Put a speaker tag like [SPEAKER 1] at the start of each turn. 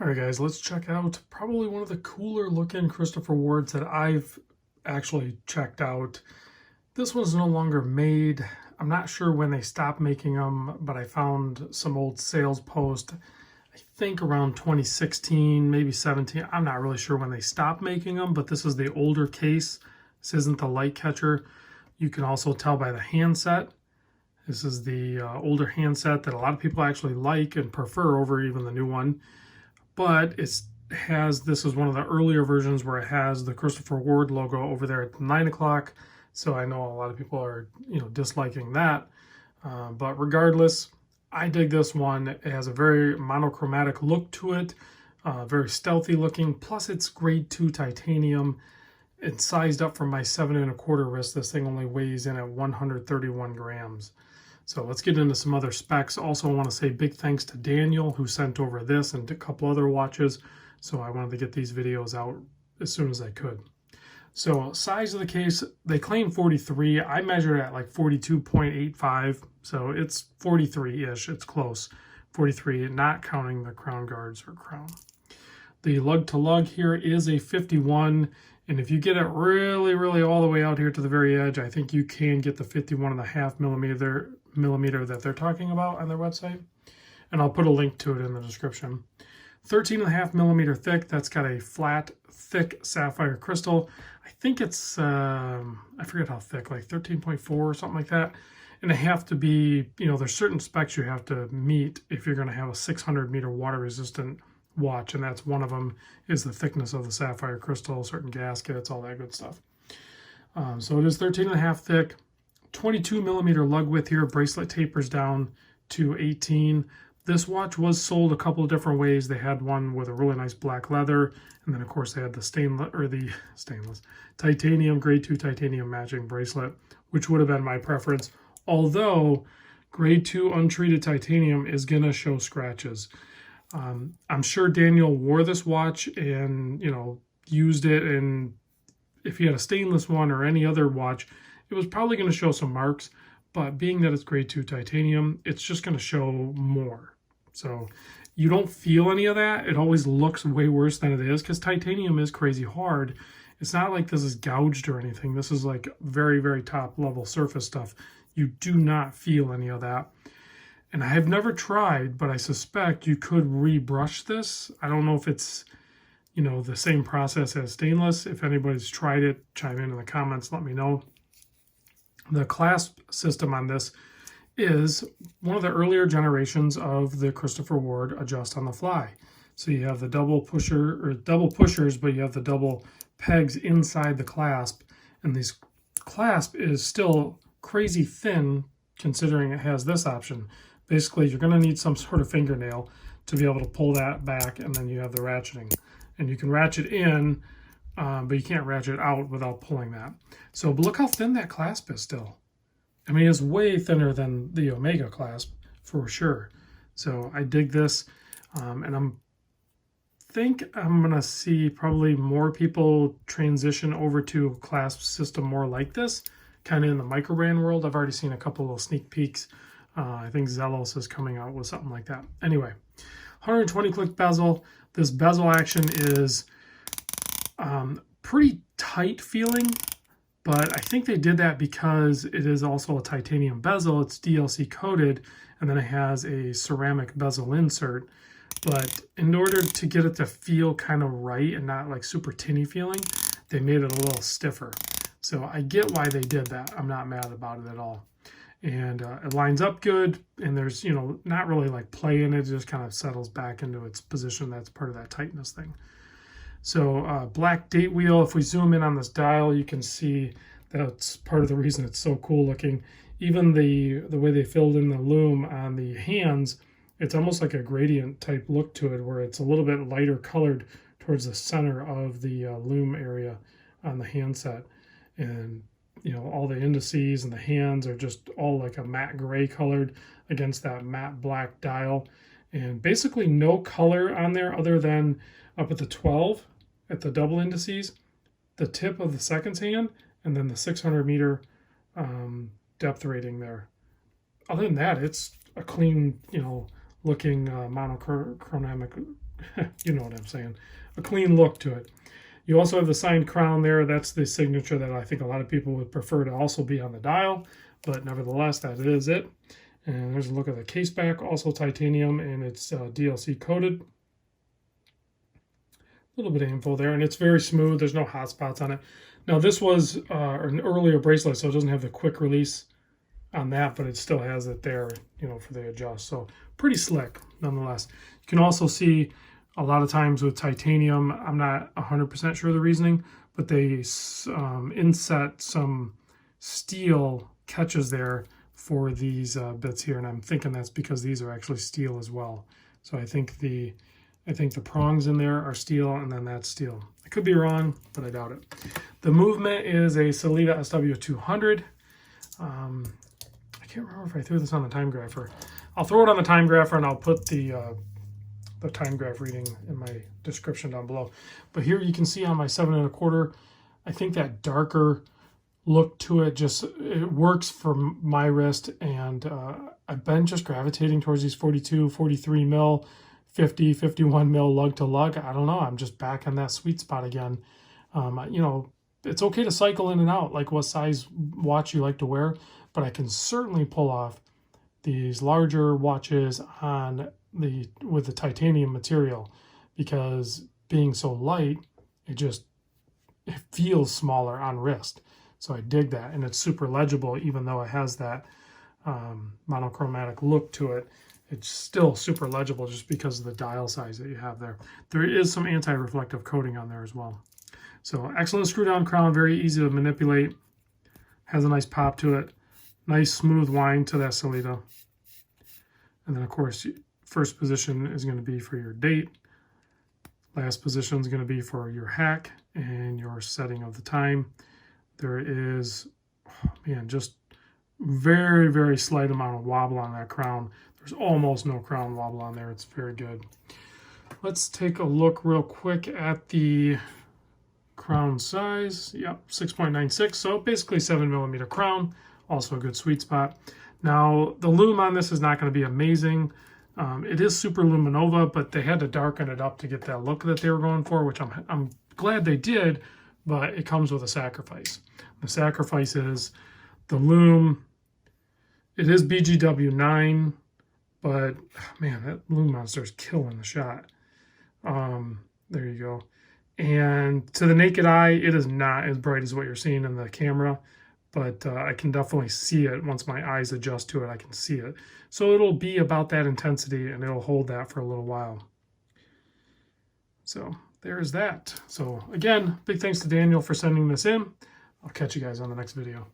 [SPEAKER 1] All right, guys, let's check out probably one of the cooler looking Christopher Wards that I've actually checked out. This one's no longer made. I'm not sure when they stopped making them, but I found some old sales post, I think around 2016, maybe 17. I'm not really sure when they stopped making them, but this is the older case. This isn't the light catcher. You can also tell by the handset. This is the older handset that a lot of people actually like and prefer over even the new one. But this is one of the earlier versions where it has the Christopher Ward logo over there at 9 o'clock. So I know a lot of people are, disliking that. But regardless, I dig this one. It has a very monochromatic look to it, very stealthy looking. Plus it's grade 2 titanium. It's sized up for my 7¼ wrist. This thing only weighs in at 131 grams. So let's get into some other specs. Also, I want to say big thanks to Daniel who sent over this and a couple other watches. So I wanted to get these videos out as soon as I could. So size of the case, they claim 43. I measured at like 42.85. So it's 43-ish. It's close. 43, not counting the crown guards or crown. The lug to lug here is a 51. And if you get it really, really all the way out here to the very edge, I think you can get the 51.5 millimeter that they're talking about on their website. And I'll put a link to it in the description. 13.5 millimeter thick. That's got a flat, thick sapphire crystal. I think it's, I forget how thick, like 13.4 or something like that. And they have to be, there's certain specs you have to meet if you're going to have a 600 meter water resistant watch, and that's one of them is the thickness of the sapphire crystal, certain gaskets, all that good stuff. So it is 13.5 thick, 22 millimeter lug width here. Bracelet tapers down to 18. This watch was sold a couple of different ways. They had one with a really nice black leather, and then of course they had the stainless titanium, grade 2 titanium matching bracelet, which would have been my preference. Although grade 2 untreated titanium is gonna show scratches. I'm sure Daniel wore this watch and, used it, and if he had a stainless one or any other watch, it was probably going to show some marks, but being that it's grade 2 titanium, it's just going to show more. So you don't feel any of that. It always looks way worse than it is because titanium is crazy hard. It's not like this is gouged or anything. This is like very, very top level surface stuff. You do not feel any of that. And I have never tried, but I suspect you could rebrush this. I don't know if it's, the same process as stainless. If anybody's tried it, chime in the comments, let me know. The clasp system on this is one of the earlier generations of the Christopher Ward adjust on the fly. So you have the double pushers, but you have the double pegs inside the clasp. And this clasp is still crazy thin considering it has this option. Basically, you're going to need some sort of fingernail to be able to pull that back, and then you have the ratcheting. And you can ratchet in, but you can't ratchet out without pulling that. So but look how thin that clasp is still. I mean, it's way thinner than the Omega clasp, for sure. So I dig this, and I'm going to see probably more people transition over to a clasp system more like this, kind of in the micro brand world. I've already seen a couple of sneak peeks. I think Zelos is coming out with something like that. Anyway, 120 click bezel. This bezel action is pretty tight feeling, but I think they did that because it is also a titanium bezel. It's DLC coated, and then it has a ceramic bezel insert. But in order to get it to feel kind of right and not like super tinny feeling, they made it a little stiffer. So I get why they did that. I'm not mad about it at all. And it lines up good, and there's, not really like play in it. It just kind of settles back into its position. That's part of that tightness thing. So black date wheel. If we zoom in on this dial, you can see that's part of the reason it's so cool looking. Even the way they filled in the loom on the hands, it's almost like a gradient type look to it, where it's a little bit lighter colored towards the center of the loom area on the handset. And all the indices and the hands are just all like a matte gray colored against that matte black dial. And basically no color on there other than up at the 12 at the double indices, the tip of the seconds hand, and then the 600 meter depth rating there. Other than that, it's a clean, looking monochromatic you know what I'm saying, a clean look to it. You also have the signed crown there. That's the signature that I think a lot of people would prefer to also be on the dial, but nevertheless, that is it. And there's a look at the case back, also titanium, and it's DLC coated. A little bit of info there, and it's very smooth. There's no hot spots on it. Now, this was an earlier bracelet, so it doesn't have the quick release on that, but it still has it there, you know, for the adjust. So pretty slick, nonetheless. You can also see a lot of times with titanium, I'm not 100% sure of the reasoning, but they inset some steel catches there for these bits here, and I'm thinking that's because these are actually steel as well. So I think the prongs in there are steel, and then that's steel. I could be wrong, but I doubt it. The movement is a Sellita SW200. I can't remember if I threw this on the time grapher. I'll throw it on the time grapher, and I'll put the time graph reading in my description down below. But here you can see on my 7 1/4, I think that darker look to it it works for my wrist, and I've been just gravitating towards these 42, 43 mil, 50, 51 mil lug to lug. I don't know. I'm just back on that sweet spot again. You know, it's okay to cycle in and out, like what size watch you like to wear, but I can certainly pull off these larger watches with the titanium material, because being so light, it feels smaller on wrist. So I dig that, and it's super legible, even though it has that monochromatic look to it. It's still super legible just because of the dial size that you have there. There is some anti-reflective coating on there as well. So excellent screw down crown, very easy to manipulate. Has a nice pop to it. Nice smooth wind to that Sellita. And then of course, first position is going to be for your date. Last position is going to be for your hack and your setting of the time. There is, oh man, just very, very slight amount of wobble on that crown. There's almost no crown wobble on there. It's very good. Let's take a look real quick at the crown size. Yep, 6.96. So basically 7mm crown. Also a good sweet spot. Now, the loom on this is not going to be amazing. It is super luminova, but they had to darken it up to get that look that they were going for, which I'm glad they did, but it comes with a sacrifice. The sacrifice is the loom. It is BGW9, but man, that loom monster is killing the shot. There you go. And to the naked eye, it is not as bright as what you're seeing in the camera, but I can definitely see it. Once my eyes adjust to it, I can see it. So it'll be about that intensity, and it'll hold that for a little while. So there's that. So again, big thanks to Daniel for sending this in. I'll catch you guys on the next video.